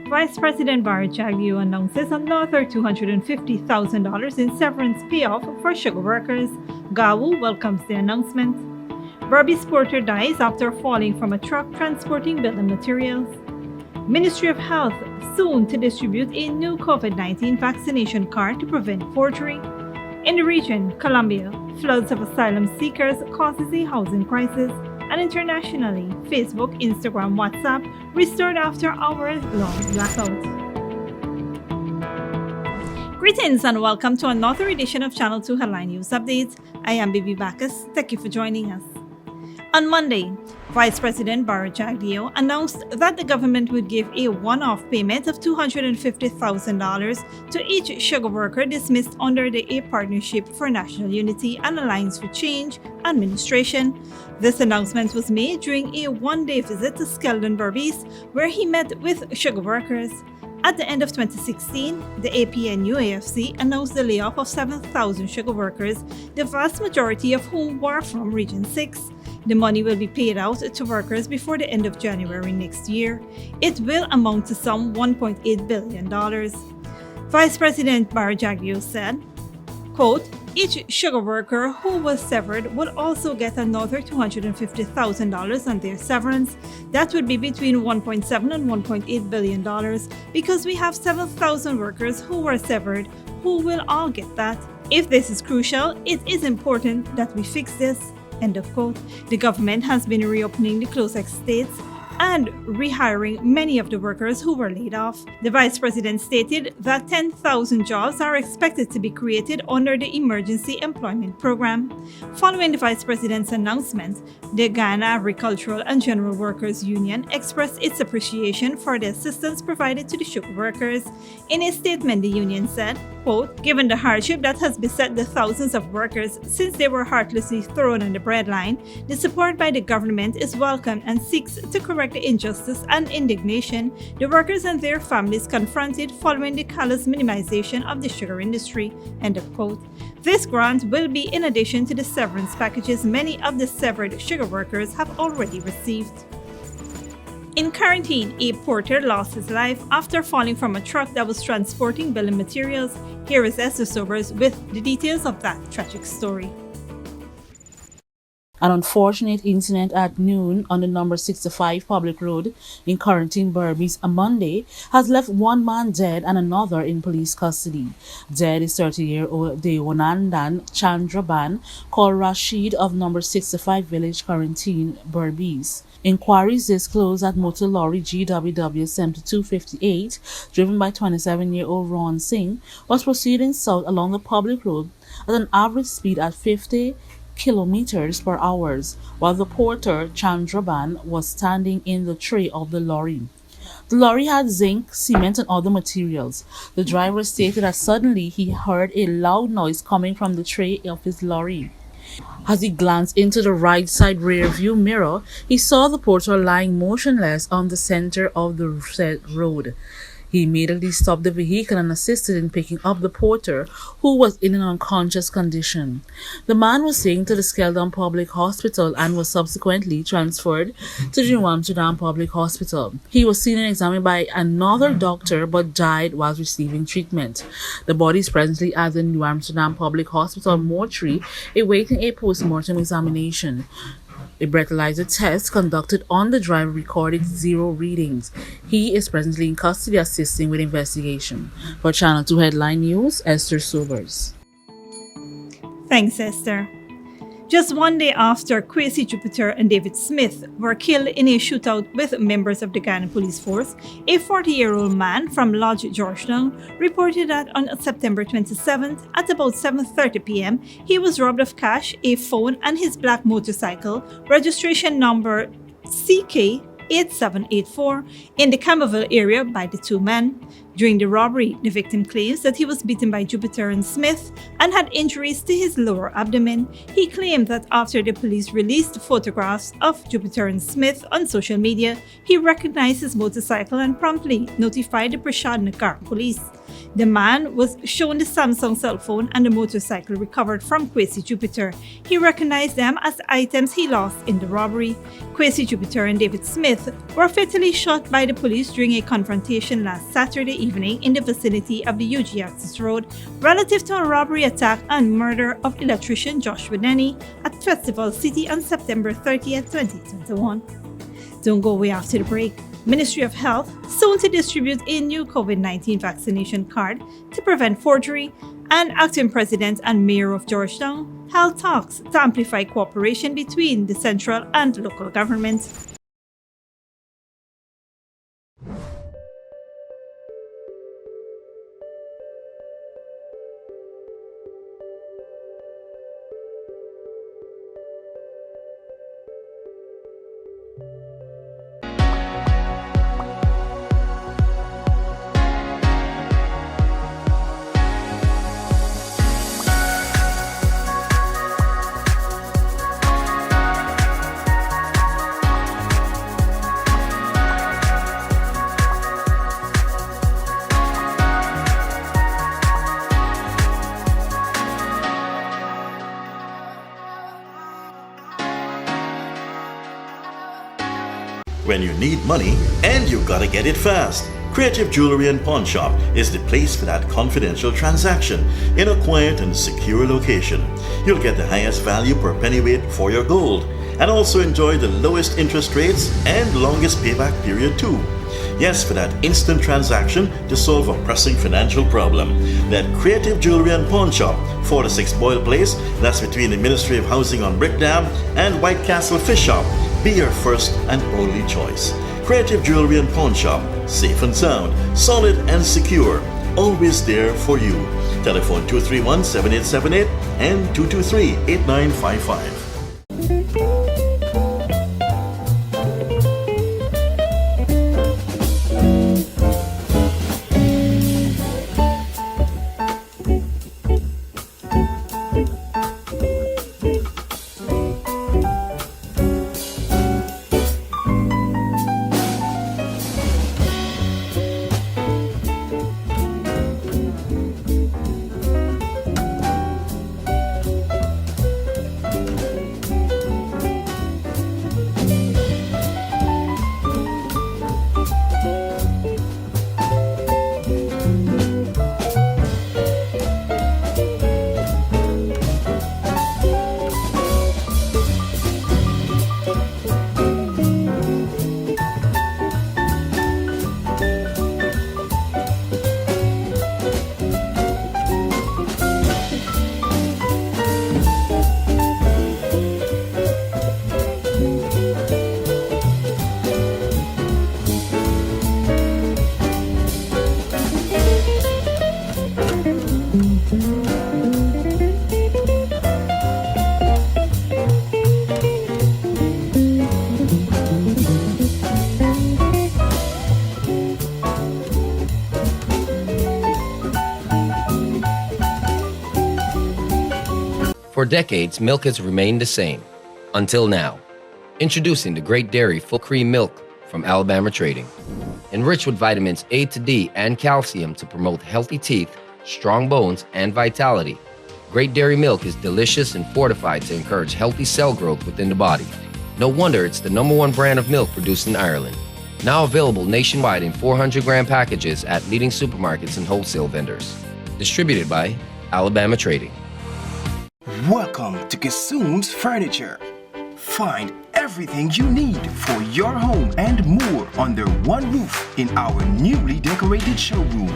Vice President JAGDEO announces another $250,000 in severance payoff for sugar workers. GAWU welcomes the announcement. BERBICE porter dies after falling from a truck transporting building materials. Ministry of Health soon to distribute a new COVID-19 vaccination card to prevent forgery. In the region, Colombia, floods of asylum seekers causes a housing crisis. And internationally, Facebook, Instagram, WhatsApp restored after hours-long blackout. Greetings and welcome to another edition of Channel 2 Headline News Updates. I am Bibi Bacchus. Thank you for joining us. On Monday, Vice President JAGDEO announced that the government would give a one-off payment of $250,000 to each sugar worker dismissed under the A Partnership for National Unity and Alliance for Change administration. This announcement was made during a one-day visit to Skeldon Berbice, where he met with sugar workers. At the end of 2016, the APNUAFC announced the layoff of 7,000 sugar workers, the vast majority of whom were from Region 6. The money will be paid out to workers before the end of January next year. It will amount to some $1.8 billion. Vice President JAGDEO said, quote, each sugar worker who was severed would also get another $250,000 on their severance. That would be between $1.7 and $1.8 billion because we have 7,000 workers who were severed who will all get that. If this is crucial, it is important that we fix this. End of quote. The government has been reopening the closed estates and rehiring many of the workers who were laid off. The Vice President stated that 10,000 jobs are expected to be created under the Emergency Employment Program. Following the Vice President's announcement, the Ghana Agricultural and General Workers Union expressed its appreciation for the assistance provided to the sugar workers. In a statement, the union said, quote, given the hardship that has beset the thousands of workers since they were heartlessly thrown on the breadline, the support by the government is welcome and seeks to correct the injustice and indignation the workers and their families confronted following the callous minimization of the sugar industry. End of quote. This grant will be in addition to the severance packages many of the severed sugar workers have already received. In quarantine, a porter lost his life after falling from a truck that was transporting building materials. Here is Esther Sobers with the details of that tragic story. An unfortunate incident at noon on the number 65 public road in Quarantine, Berbice, on Monday has left one man dead and another in police custody. Dead is 30-year-old Dewanandan Chandraban, called Rashid, of number 65 Village, Quarantine, Berbice. Inquiries disclosed that motor lorry GWW 7258, driven by 27-year-old Ron Singh, was proceeding south along the public road at an average speed at 50 kilometers per hour, while the porter, Chandraban, was standing in the tray of the lorry. The lorry had zinc, cement, and other materials. The driver stated that suddenly he heard a loud noise coming from the tray of his lorry. As he glanced into the right side rear view mirror, he saw the porter lying motionless on the center of the said road. He immediately stopped the vehicle and assisted in picking up the porter, who was in an unconscious condition. The man was taken to the Skeldon Public Hospital and was subsequently transferred to the New Amsterdam Public Hospital. He was seen and examined by another doctor but died while receiving treatment. The body is presently at the New Amsterdam Public Hospital mortuary awaiting a post-mortem examination. A breathalyzer test conducted on the driver recorded 0 readings. He is presently in custody assisting with investigation. For Channel 2 Headline News, Esther Sobers. Thanks, Esther. Just one day after Kwesi Jupiter and David Smith were killed in a shootout with members of the Ghana Police Force, a 40-year-old man from Lodge, Georgetown, reported that on September 27th at about 7:30 p.m., he was robbed of cash, a phone, and his black motorcycle, registration number CK8784, in the Camberville area by the two men. During the robbery, the victim claims that he was beaten by Jupiter and Smith and had injuries to his lower abdomen. He claimed that after the police released photographs of Jupiter and Smith on social media, he recognized his motorcycle and promptly notified the Prashad Nagar police. The man was shown the Samsung cell phone and the motorcycle recovered from Kwesi Jupiter. He recognized them as items he lost in the robbery. Kwesi Jupiter and David Smith were fatally shot by the police during a confrontation last Saturday evening in the vicinity of the UG Access Road relative to a robbery attack and murder of electrician Joshua Denny at Festival City on September 30th, 2021. Don't go away after the break. Ministry of Health soon to distribute a new COVID-19 vaccination card to prevent forgery, and acting president and mayor of Georgetown held talks to amplify cooperation between the central and local governments. When you need money and you gotta get it fast, Creative Jewelry and Pawn Shop is the place for that confidential transaction in a quiet and secure location. You'll get the highest value per pennyweight for your gold and also enjoy the lowest interest rates and longest payback period too. Yes, for that instant transaction to solve a pressing financial problem. That Creative Jewelry and Pawn Shop, 46 Boyle Place, that's between the Ministry of Housing on Brickdam and White Castle Fish Shop. Be your first and only choice. Creative Jewelry and Pawn Shop, safe and sound, solid and secure, always there for you. Telephone 231-7878 and 223-8955. For decades, milk has remained the same, until now. Introducing the Great Dairy Full Cream Milk from Alabama Trading. Enriched with vitamins A to D and calcium to promote healthy teeth, strong bones, and vitality. Great Dairy Milk is delicious and fortified to encourage healthy cell growth within the body. No wonder it's the #1 brand of milk produced in Ireland. Now available nationwide in 400-gram packages at leading supermarkets and wholesale vendors. Distributed by Alabama Trading. Welcome to Kissoon's Furniture. Find everything you need for your home and more under one roof in our newly decorated showroom.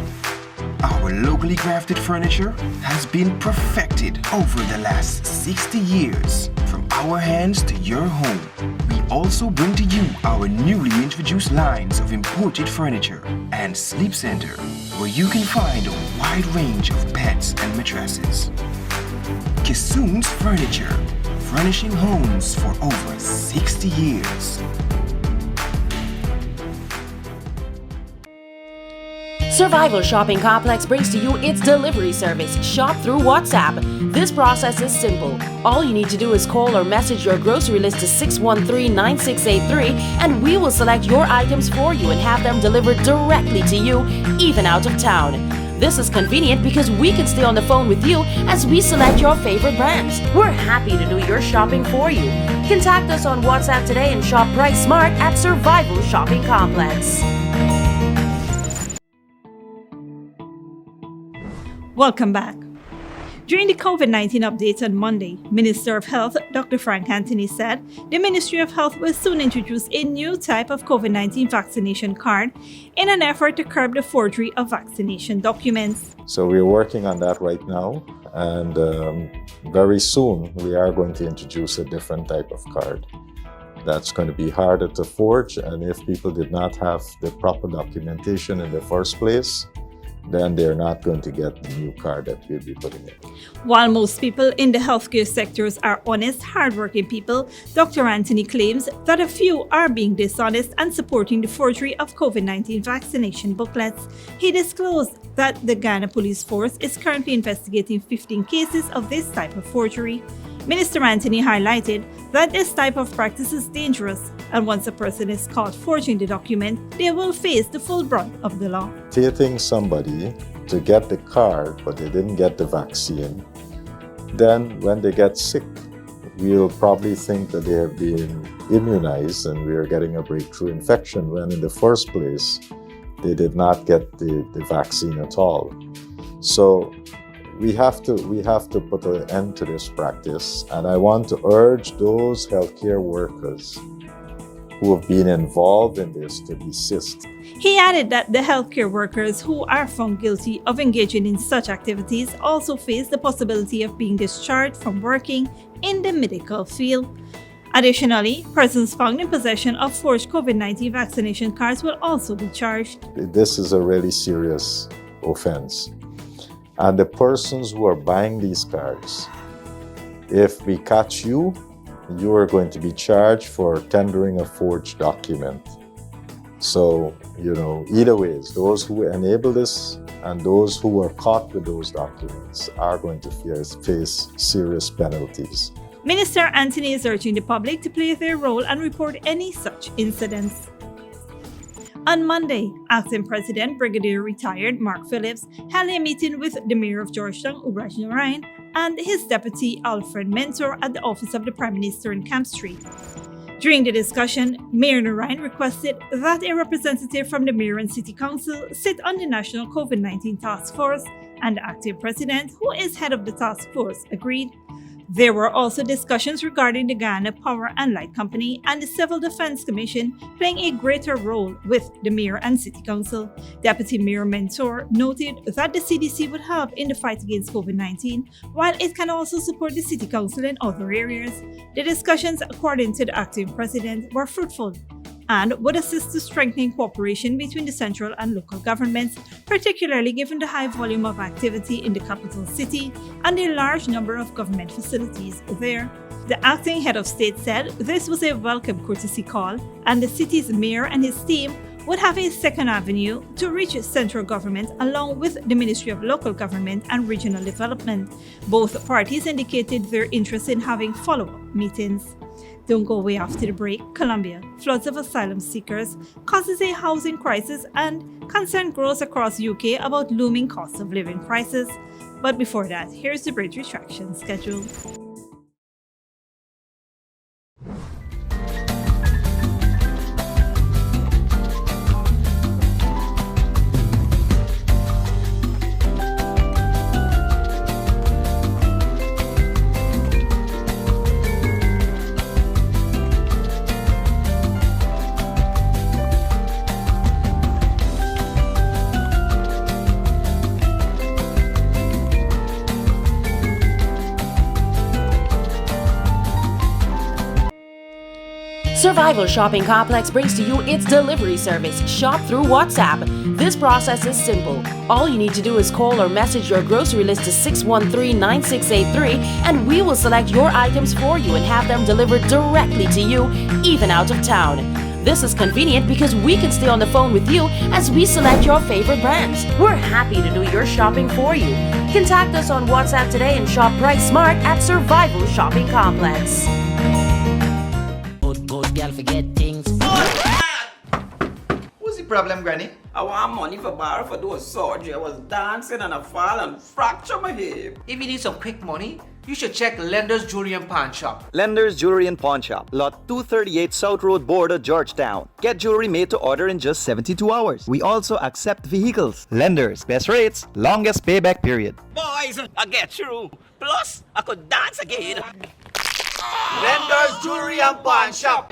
Our locally crafted furniture has been perfected over the last 60 years. From our hands to your home, we also bring to you our newly introduced lines of imported furniture and sleep center, where you can find a wide range of beds and mattresses. Kissoon's Furniture, furnishing homes for over 60 years. Survival Shopping Complex brings to you its delivery service, Shop Through WhatsApp. This process is simple. All you need to do is call or message your grocery list to 613-9683 and we will select your items for you and have them delivered directly to you, even out of town. This is convenient because we can stay on the phone with you as we select your favorite brands. We're happy to do your shopping for you. Contact us on WhatsApp today and shop Price Smart at Survival Shopping Complex. Welcome back. During the COVID-19 update on Monday, Minister of Health Dr. Frank Anthony said the Ministry of Health will soon introduce a new type of COVID-19 vaccination card in an effort to curb the forgery of vaccination documents. So we're working on that right now, and very soon we are going to introduce a different type of card that's going to be harder to forge, and if people did not have the proper documentation in the first place, then they're not going to get the new card that we'll be putting in. While most people in the healthcare sectors are honest, hardworking people, Dr. Anthony claims that a few are being dishonest and supporting the forgery of COVID-19 vaccination booklets. He disclosed that the Ghana Police Force is currently investigating 15 cases of this type of forgery. Minister Anthony highlighted that this type of practice is dangerous, and once a person is caught forging the document, they will face the full brunt of the law. Taking somebody to get the card, but they didn't get the vaccine, then when they get sick, we'll probably think that they have been immunized and we are getting a breakthrough infection, when in the first place, they did not get the vaccine at all. So we have to put an end to this practice, and I want to urge those healthcare workers who have been involved in this to desist. He added that the healthcare workers who are found guilty of engaging in such activities also face the possibility of being discharged from working in the medical field. Additionally, persons found in possession of forged COVID-19 vaccination cards will also be charged. This is a really serious offense. And the persons who are buying these cards, if we catch you, you are going to be charged for tendering a forged document. So, either ways, those who enable this and those who are caught with those documents are going to face serious penalties. Minister Anthony is urging the public to play their role and report any such incidents. On Monday, Acting President Brigadier Retired Mark Phillips held a meeting with the Mayor of Georgetown, Ubraj Narain, and his Deputy Alfred Mentor at the Office of the Prime Minister in Camp Street. During the discussion, Mayor Narain requested that a representative from the Mayor and City Council sit on the National COVID-19 Task Force, and the Acting President, who is head of the task force, agreed. There were also discussions regarding the Ghana Power and Light Company and the Civil Defense Commission playing a greater role with the Mayor and City Council. Deputy Mayor Mentor noted that the CDC would help in the fight against COVID-19, while it can also support the City Council in other areas. The discussions, according to the Acting President, were fruitful and would assist to strengthening cooperation between the central and local governments, particularly given the high volume of activity in the capital city and the large number of government facilities there. The acting head of state said this was a welcome courtesy call, and the city's mayor and his team would have a second avenue to reach central government along with the Ministry of Local Government and Regional Development. Both parties indicated their interest in having follow-up meetings. Don't go away after the break. Colombia, floods of asylum seekers causes a housing crisis, and concern grows across UK about looming cost of living crisis. But before that, here's the bridge retraction schedule. Survival Shopping Complex brings to you its delivery service, Shop Through WhatsApp. This process is simple. All you need to do is call or message your grocery list to 613-9683 and we will select your items for you and have them delivered directly to you, even out of town. This is convenient because we can stay on the phone with you as we select your favorite brands. We're happy to do your shopping for you. Contact us on WhatsApp today and shop Price Smart at Survival Shopping Complex. Good girl forget things. What's the problem, Granny? I want money for borrow for do a surgery. I was dancing and I fall and fracture my hip. If you need some quick money, you should check Lender's Jewelry and Pawn Shop. Lender's Jewelry and Pawn Shop, Lot 238 South Road, Border, Georgetown. Get jewelry made to order in just 72 hours. We also accept vehicles. Lender's, best rates, longest payback period. Boys, I get through. Plus, I could dance again. Lender's Jewelry and Pawn Shop.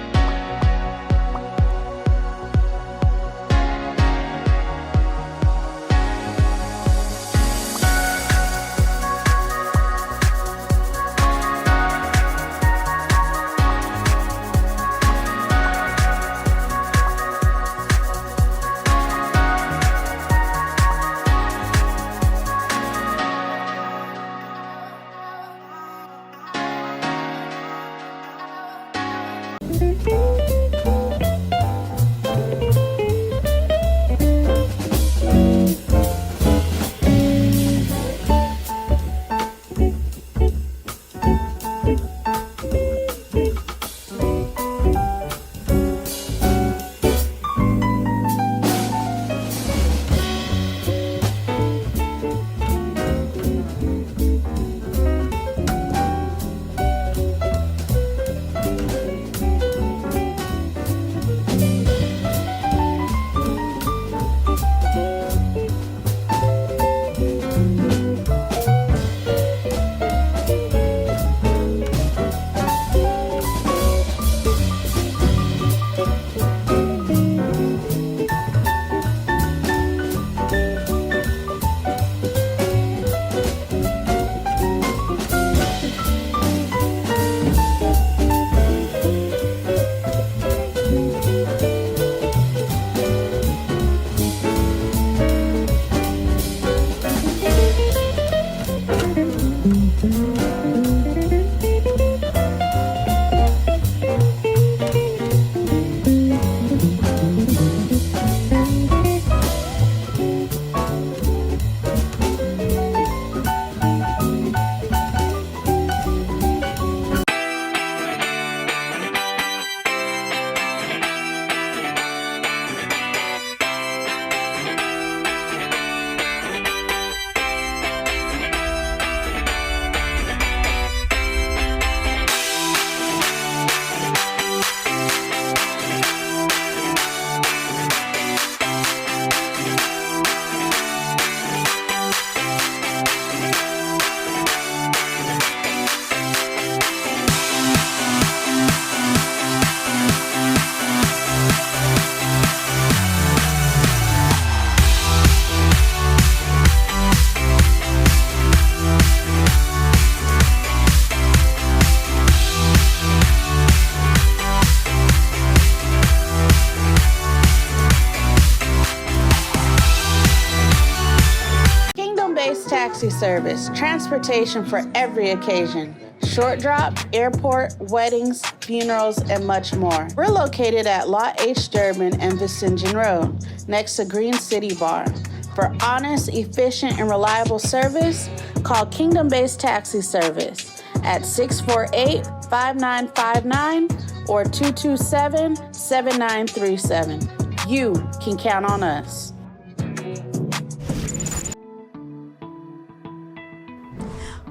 Taxi service, transportation for every occasion, short drop, airport, weddings, funerals, and much more. We're located at Lot H. Durbin and Vicingen Road, next to Green City Bar. For honest, efficient, and reliable service, call Kingdom Based Taxi Service at 648-5959 or 227-7937. You can count on us.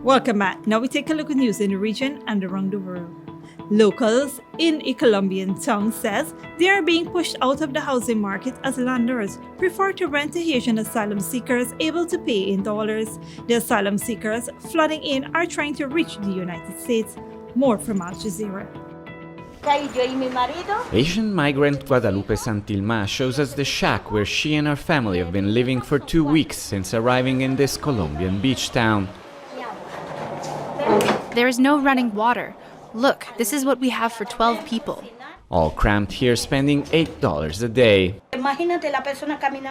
Welcome back. Now we take a look at news in the region and around the world. Locals in a Colombian town says they are being pushed out of the housing market as landlords prefer to rent to Haitian asylum seekers able to pay in dollars. The asylum seekers flooding in are trying to reach the United States. More from Al Jazeera. Asian migrant Guadalupe Santilma shows us the shack where she and her family have been living for 2 weeks since arriving in this Colombian beach town. There is no running water. Look, this is what we have for 12 people. All cramped here, spending $8 a day.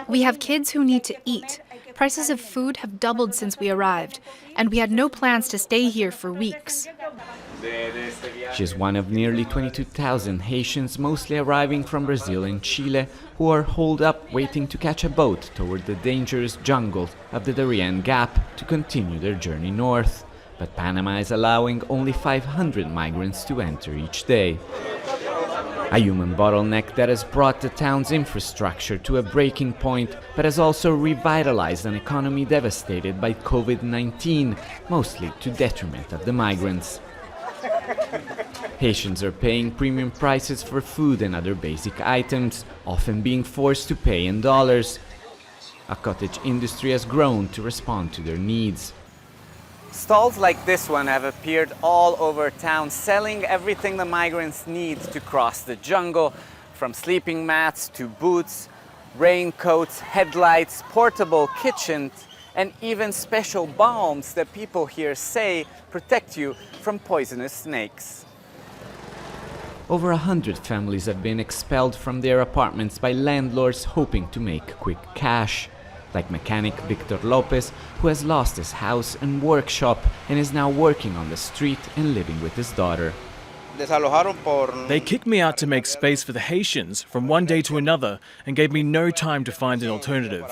We have kids who need to eat. Prices of food have doubled since we arrived, and we had no plans to stay here for weeks. She's one of nearly 22,000 Haitians, mostly arriving from Brazil and Chile, who are holed up waiting to catch a boat toward the dangerous jungles of the Darien Gap to continue their journey north. But Panama is allowing only 500 migrants to enter each day. A human bottleneck that has brought the town's infrastructure to a breaking point, but has also revitalized an economy devastated by COVID-19, mostly to detriment of the migrants. Haitians are paying premium prices for food and other basic items, often being forced to pay in dollars. A cottage industry has grown to respond to their needs. Stalls like this one have appeared all over town, selling everything the migrants need to cross the jungle, from sleeping mats to boots, raincoats, headlights, portable kitchens, and even special balms that people here say protect you from poisonous snakes. Over 100 families have been expelled from their apartments by landlords hoping to make quick cash. Like mechanic Victor Lopez, who has lost his house and workshop and is now working on the street and living with his daughter. They kicked me out to make space for the Haitians from one day to another and gave me no time to find an alternative.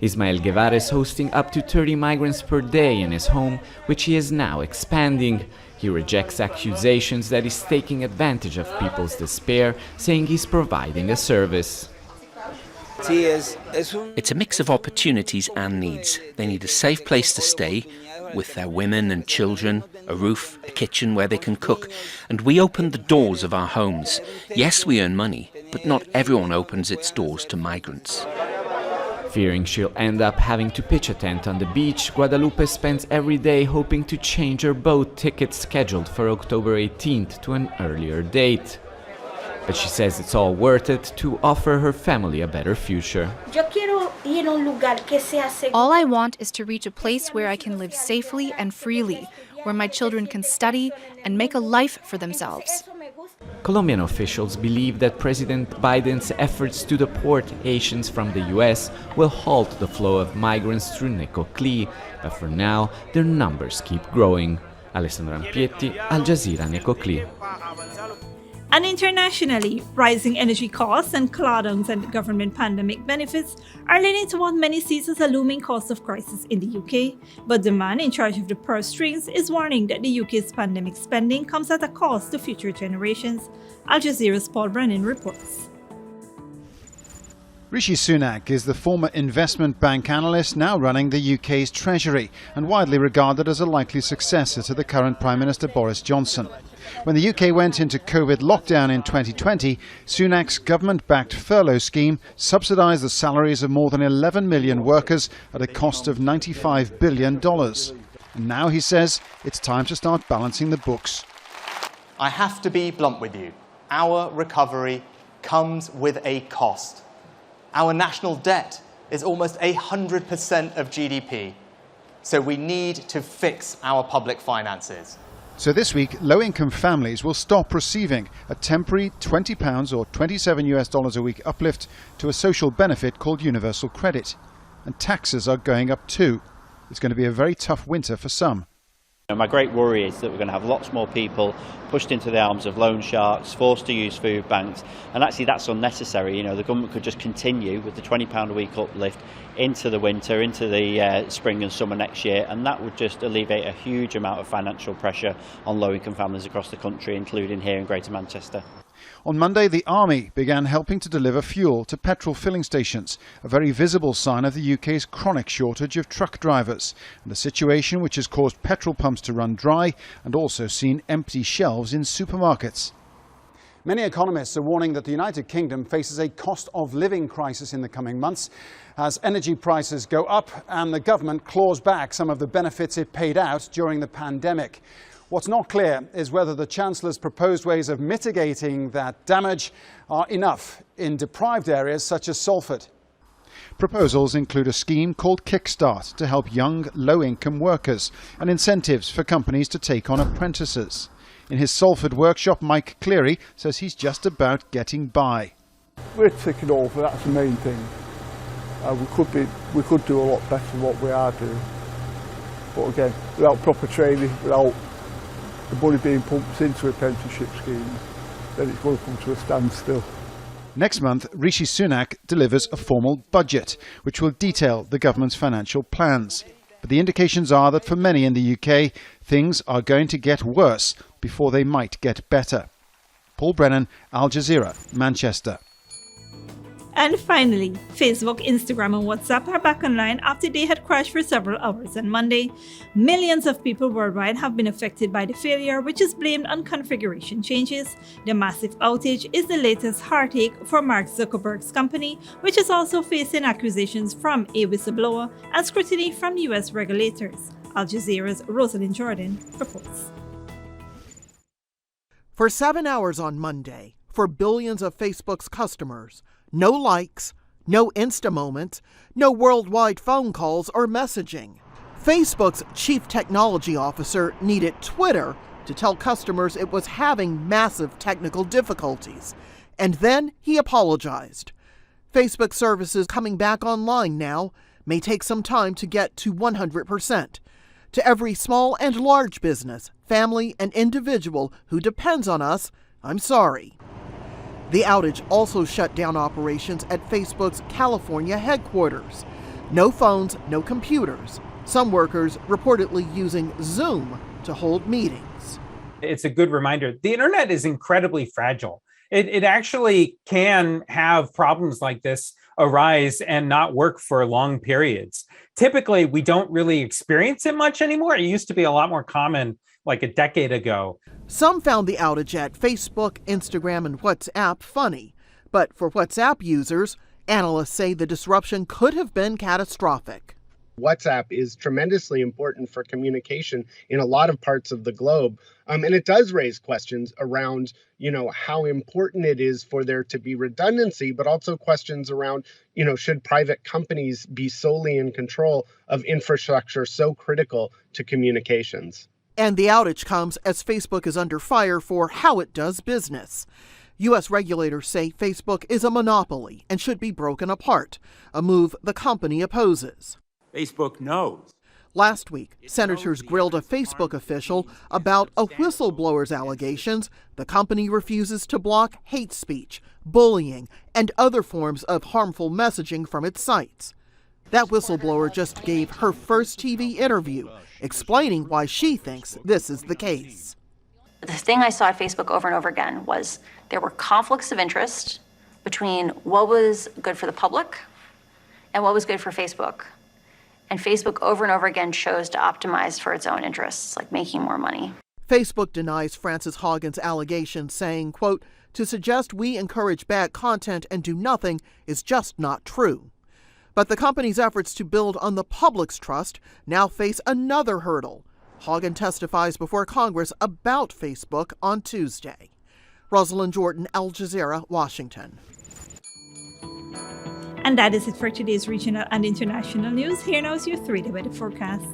Ismael Guevara is hosting up to 30 migrants per day in his home, which he is now expanding. He rejects accusations that he's taking advantage of people's despair, saying he's providing a service. It's a mix of opportunities and needs. They need a safe place to stay with their women and children, a roof, a kitchen where they can cook, and we open the doors of our homes. Yes, we earn money, but not everyone opens its doors to migrants. Fearing she'll end up having to pitch a tent on the beach, Guadalupe spends every day hoping to change her boat ticket scheduled for October 18th to an earlier date. But she says it's all worth it to offer her family a better future. All I want is to reach a place where I can live safely and freely, where my children can study and make a life for themselves. Colombian officials believe that President Biden's efforts to deport Haitians from the US will halt the flow of migrants through Necoclí, but for now, their numbers keep growing. Alessandro Ampietti, Al Jazeera, Necoclí. And internationally, rising energy costs and clawdowns and government pandemic benefits are leading to what many see as a looming cost of crisis in the UK. But the man in charge of the purse strings is warning that the UK's pandemic spending comes at a cost to future generations. Al Jazeera's Paul Brennan reports. Rishi Sunak is the former investment bank analyst now running the UK's Treasury and widely regarded as a likely successor to the current Prime Minister Boris Johnson. When the UK went into COVID lockdown in 2020, Sunak's government-backed furlough scheme subsidised the salaries of more than 11 million workers at a cost of $95 billion. And now he says it's time to start balancing the books. I have to be blunt with you. Our recovery comes with a cost. Our national debt is almost 100% of GDP. So we need to fix our public finances. So this week, low-income families will stop receiving a temporary £20 or $27 a week uplift to a social benefit called Universal Credit. And taxes are going up too. It's going to be a very tough winter for some. My great worry is that we're going to have lots more people pushed into the arms of loan sharks, forced to use food banks, and actually that's unnecessary. You know, the government could just continue with the £20 a week uplift into the winter, into the spring and summer next year, and that would just alleviate a huge amount of financial pressure on low-income families across the country, including here in Greater Manchester. On Monday, the Army began helping to deliver fuel to petrol filling stations, a very visible sign of the UK's chronic shortage of truck drivers, and a situation which has caused petrol pumps to run dry and also seen empty shelves in supermarkets. Many economists are warning that the United Kingdom faces a cost of living crisis in the coming months as energy prices go up and the government claws back some of the benefits it paid out during the pandemic. What's not clear is whether the Chancellor's proposed ways of mitigating that damage are enough in deprived areas such as Salford. Proposals include a scheme called Kickstart to help young, low-income workers and incentives for companies to take on apprentices. In his Salford workshop, Mike Cleary says he's just about getting by. We're ticking over, that's the main thing. We could do a lot better than what we are doing. But again, without proper training, without the money being pumped into apprenticeship schemes, then it's going to come to a standstill. Next month, Rishi Sunak delivers a formal budget, which will detail the government's financial plans. But the indications are that for many in the UK, things are going to get worse before they might get better. Paul Brennan, Al Jazeera, Manchester. And finally, Facebook, Instagram, and WhatsApp are back online after they had crashed for several hours on Monday. Millions of people worldwide have been affected by the failure, which is blamed on configuration changes. The massive outage is the latest heartache for Mark Zuckerberg's company, which is also facing accusations from a whistleblower and scrutiny from U.S. regulators. Al Jazeera's Rosalind Jordan reports. For 7 hours on Monday, for billions of Facebook's customers, no likes, no Insta moments, no worldwide phone calls or messaging. Facebook's chief technology officer needed Twitter to tell customers it was having massive technical difficulties. And then he apologized. Facebook services coming back online now may take some time to get to 100%. To every small and large business, family, and individual who depends on us, I'm sorry. The outage also shut down operations at Facebook's California headquarters. No phones, no computers. Some workers reportedly using Zoom to hold meetings. It's a good reminder. The internet is incredibly fragile. It actually can have problems like this arise and not work for long periods. Typically, we don't really experience it much anymore. It used to be a lot more common like a decade ago. Some found the outage at Facebook, Instagram, and WhatsApp funny. But for WhatsApp users, analysts say the disruption could have been catastrophic. WhatsApp is tremendously important for communication in a lot of parts of the globe. And it does raise questions around, how important it is for there to be redundancy, but also questions around, should private companies be solely in control of infrastructure so critical to communications? And the outage comes as Facebook is under fire for how it does business. U.S. regulators say Facebook is a monopoly and should be broken apart, a move the company opposes. Facebook knows. Last week, senators grilled a Facebook official about a whistleblower's allegations the company refuses to block hate speech, bullying, and other forms of harmful messaging from its sites. That whistleblower just gave her first TV interview, explaining why she thinks this is the case. The thing I saw at Facebook over and over again was there were conflicts of interest between what was good for the public and what was good for Facebook. And Facebook over and over again chose to optimize for its own interests, like making more money. Facebook denies Frances Haugen's allegations, saying, quote, "To suggest we encourage bad content and do nothing is just not true." But the company's efforts to build on the public's trust now face another hurdle. Haugen testifies before Congress about Facebook on Tuesday. Rosalind Jordan, Al Jazeera, Washington. And that is it for today's regional and international news. Here now is your 3-day weather forecast.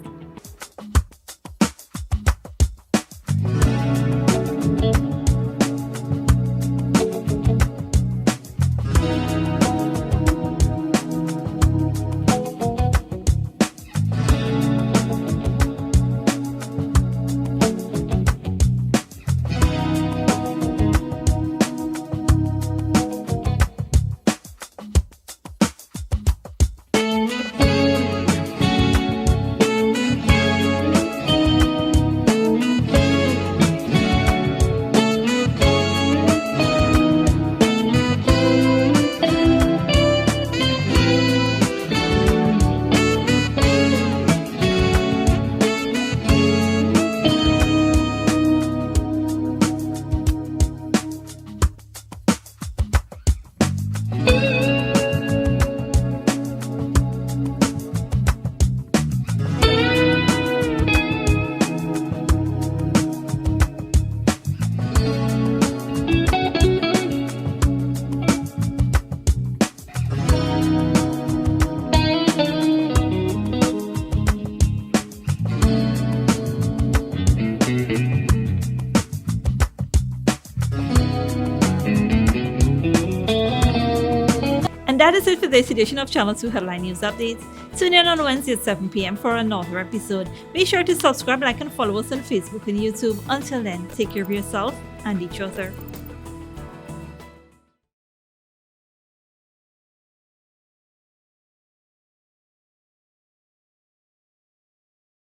And that is it for this edition of Channel 2 Headline News Updates. Tune in on Wednesday at 7 p.m. for another episode. Be sure to subscribe, like, and follow us on Facebook and YouTube. Until then, take care of yourself and each other.